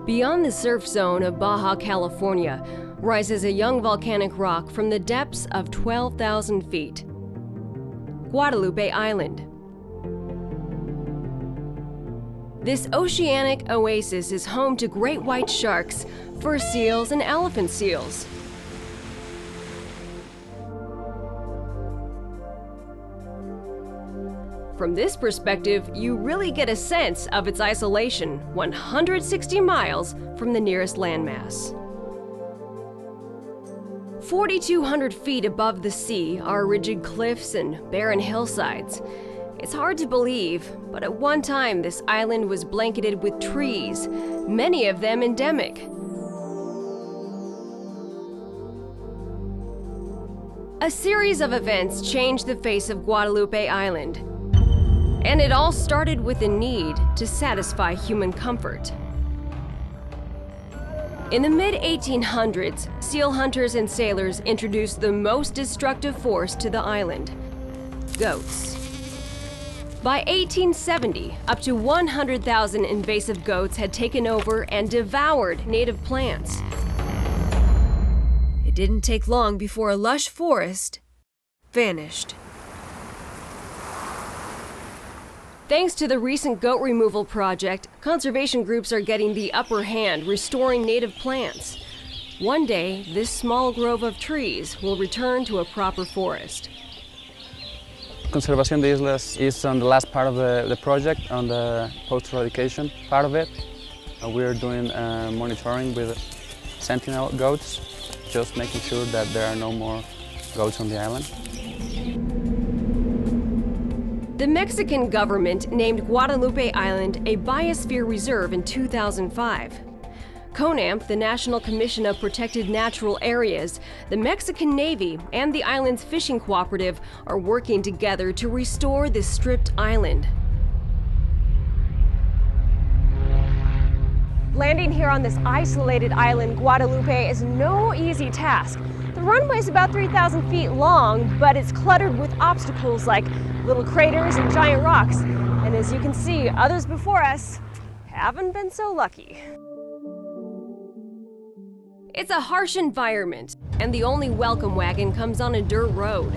Beyond the surf zone of Baja California rises a young volcanic rock from the depths of 12,000 feet. Guadalupe Island. This oceanic oasis is home to great white sharks, fur seals, and elephant seals. From this perspective, you really get a sense of its isolation 160 miles from the nearest landmass. 4,200 feet above the sea are rigid cliffs and barren hillsides. It's hard to believe, but at one time this island was blanketed with trees, many of them endemic. A series of events changed the face of Guadalupe Island. And it all started with a need to satisfy human comfort. In the mid-1800s, seal hunters and sailors introduced the most destructive force to the island: goats. By 1870, up to 100,000 invasive goats had taken over and devoured native plants. It didn't take long before a lush forest vanished. Thanks to the recent goat removal project, conservation groups are getting the upper hand, restoring native plants. One day, this small grove of trees will return to a proper forest. Conservación de Islas is on the last part of the project, on the post-eradication part of it. We are doing monitoring with sentinel goats, just making sure that there are no more goats on the island. The Mexican government named Guadalupe Island a biosphere reserve in 2005. CONAMP, the National Commission of Protected Natural Areas, the Mexican Navy, and the island's fishing cooperative are working together to restore this stripped island. Landing here on this isolated island, Guadalupe, is no easy task. The runway is about 3,000 feet long, but it's cluttered with obstacles like little craters and giant rocks. And as you can see, others before us haven't been so lucky. It's a harsh environment, and the only welcome wagon comes on a dirt road.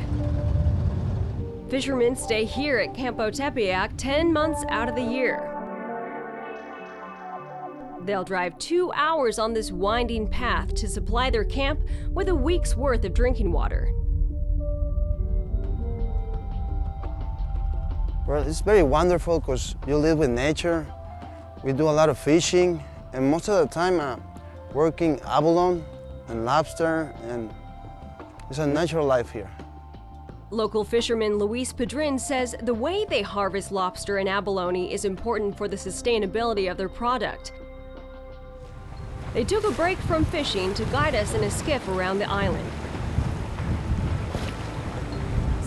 Fishermen stay here at Campo Tepeyac 10 months out of the year. They'll drive 2 hours on this winding path to supply their camp with a week's worth of drinking water. Well, it's very wonderful because you live with nature. We do a lot of fishing, and most of the time working abalone and lobster, and it's a natural life here. Local fisherman Luis Pedrin says the way they harvest lobster and abalone is important for the sustainability of their product. They took a break from fishing to guide us in a skiff around the island.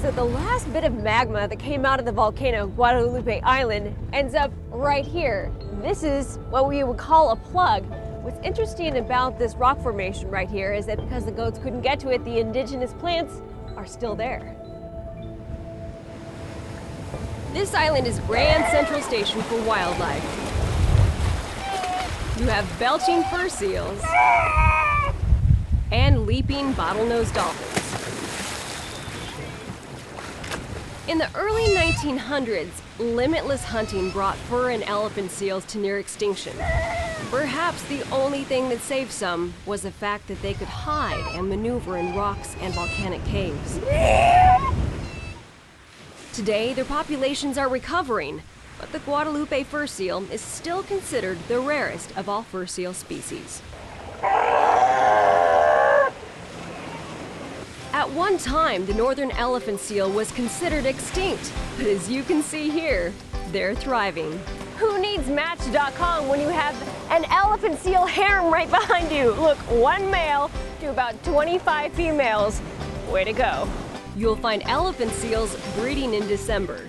So the last bit of magma that came out of the volcano Guadalupe Island ends up right here. This is what we would call a plug. What's interesting about this rock formation right here is that because the goats couldn't get to it, the indigenous plants are still there. This island is Grand Central Station for wildlife. You have belching fur seals and leaping bottlenose dolphins. In the early 1900s, limitless hunting brought fur and elephant seals to near extinction. Perhaps the only thing that saved some was the fact that they could hide and maneuver in rocks and volcanic caves. Today, their populations are recovering, but the Guadalupe fur seal is still considered the rarest of all fur seal species. At one time, the northern elephant seal was considered extinct, but as you can see here, they're thriving. Who needs Match.com when you have an elephant seal harem right behind you? Look, one male to about 25 females. Way to go. You'll find elephant seals breeding in December.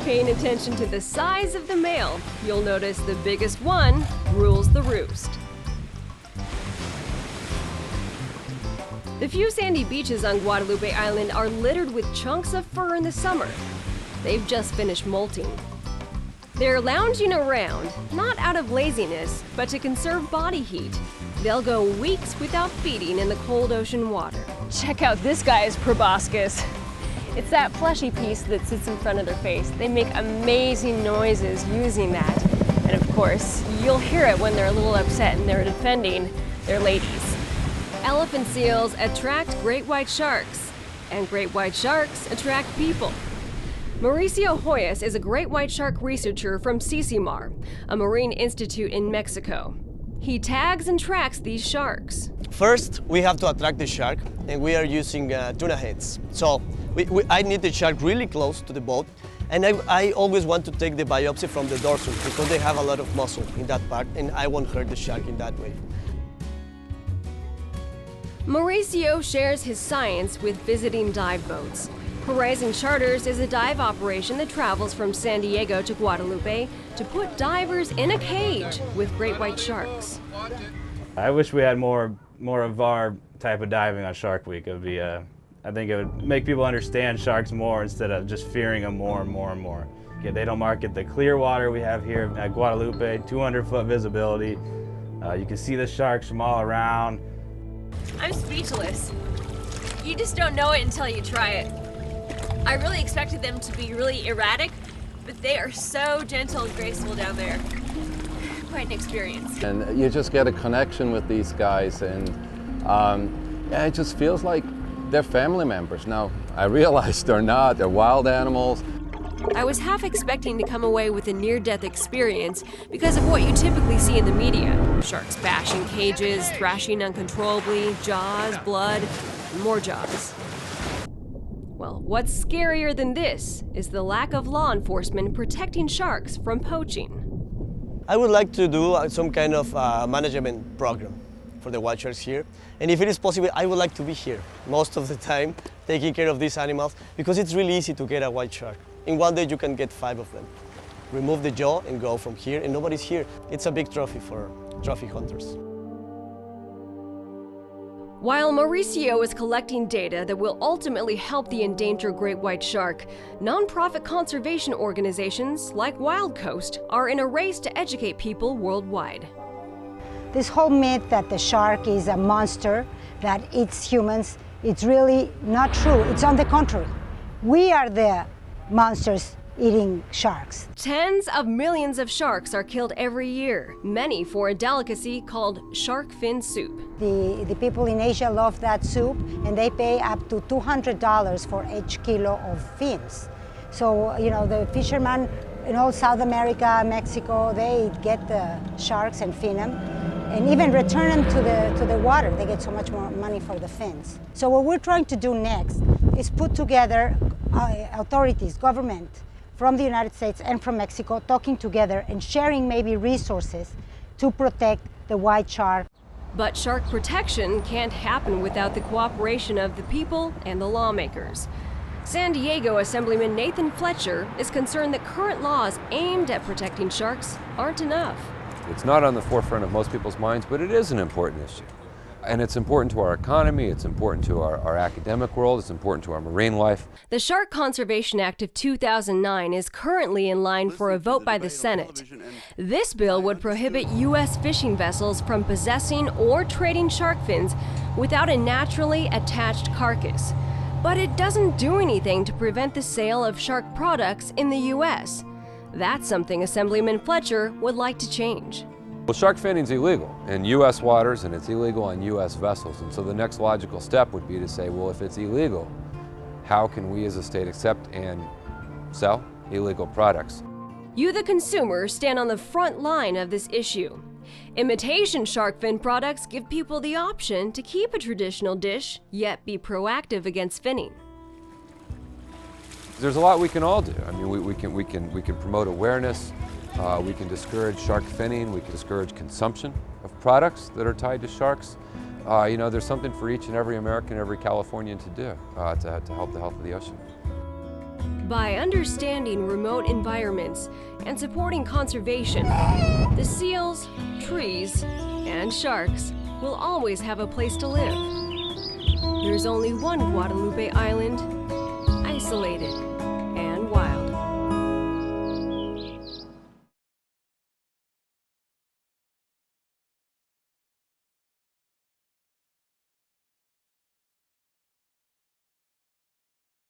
Paying attention to the size of the male, you'll notice the biggest one rules the roost. The few sandy beaches on Guadalupe Island are littered with chunks of fur in the summer. They've just finished molting. They're lounging around, not out of laziness, but to conserve body heat. They'll go weeks without feeding in the cold ocean water. Check out this guy's proboscis. It's that fleshy piece that sits in front of their face. They make amazing noises using that. And of course, you'll hear it when they're a little upset and they're defending their ladies. Elephant seals attract great white sharks, and great white sharks attract people. Mauricio Hoyas is a great white shark researcher from CICIMAR, a marine institute in Mexico. He tags and tracks these sharks. First, we have to attract the shark, and we are using tuna heads. So I need the shark really close to the boat, and I always want to take the biopsy from the dorsal because they have a lot of muscle in that part, and I won't hurt the shark in that way. Mauricio shares his science with visiting dive boats. Horizon Charters is a dive operation that travels from San Diego to Guadalupe to put divers in a cage with great white sharks. I wish we had more of our type of diving on Shark Week. It would be, I think it would make people understand sharks more instead of just fearing them more and more and more. Okay, they don't market the clear water we have here at Guadalupe, 200-foot visibility. You can see the sharks from all around. I'm speechless. You just don't know it until you try it. I really expected them to be really erratic, but they are so gentle and graceful down there. Quite an experience. And you just get a connection with these guys, and yeah, it just feels like they're family members. Now, I realize they're not, they're wild animals. I was half expecting to come away with a near-death experience because of what you typically see in the media. Sharks bashing cages, thrashing uncontrollably, jaws, blood, and more jaws. Well, what's scarier than this is the lack of law enforcement protecting sharks from poaching. I would like to do some kind of management program for the white sharks here. And if it is possible, I would like to be here most of the time, taking care of these animals, because it's really easy to get a white shark. In one day, you can get 5 of them. Remove the jaw and go from here, and nobody's here. It's a big trophy for trophy hunters. While Mauricio is collecting data that will ultimately help the endangered great white shark, nonprofit conservation organizations like Wild Coast are in a race to educate people worldwide. This whole myth that the shark is a monster that eats humans, it's really not true. It's on the contrary. We are the monsters eating sharks. Tens of millions of sharks are killed every year, many for a delicacy called shark fin soup. The people in Asia love that soup, and they pay up to $200 for each kilo of fins. So, you know, the fishermen in all South America, Mexico, they get the sharks and fin them, and even return them to the water. They get so much more money for the fins. So what we're trying to do next is put together authorities, government, from the United States and from Mexico, talking together and sharing maybe resources to protect the white shark. But shark protection can't happen without the cooperation of the people and the lawmakers. San Diego Assemblyman Nathan Fletcher is concerned that current laws aimed at protecting sharks aren't enough. It's not on the forefront of most people's minds, but it is an important issue. And it's important to our economy, it's important to our academic world, it's important to our marine life. The Shark Conservation Act of 2009 is currently in line for a vote by the Senate. This bill would prohibit U.S. fishing vessels from possessing or trading shark fins without a naturally attached carcass. But it doesn't do anything to prevent the sale of shark products in the U.S. That's something Assemblyman Fletcher would like to change. Well, shark finning's illegal in U.S. waters and it's illegal on U.S. vessels. And so the next logical step would be to say, well, if it's illegal, how can we as a state accept and sell illegal products? You, the consumer, stand on the front line of this issue. Imitation shark fin products give people the option to keep a traditional dish, yet be proactive against finning. There's a lot we can all do. I mean, we can promote awareness. We can discourage shark finning. We can discourage consumption of products that are tied to sharks. You know, there's something for each and every American, every Californian to do to help the health of the ocean. By understanding remote environments and supporting conservation, the seals, trees, and sharks will always have a place to live. There's only one Guadalupe Island, isolated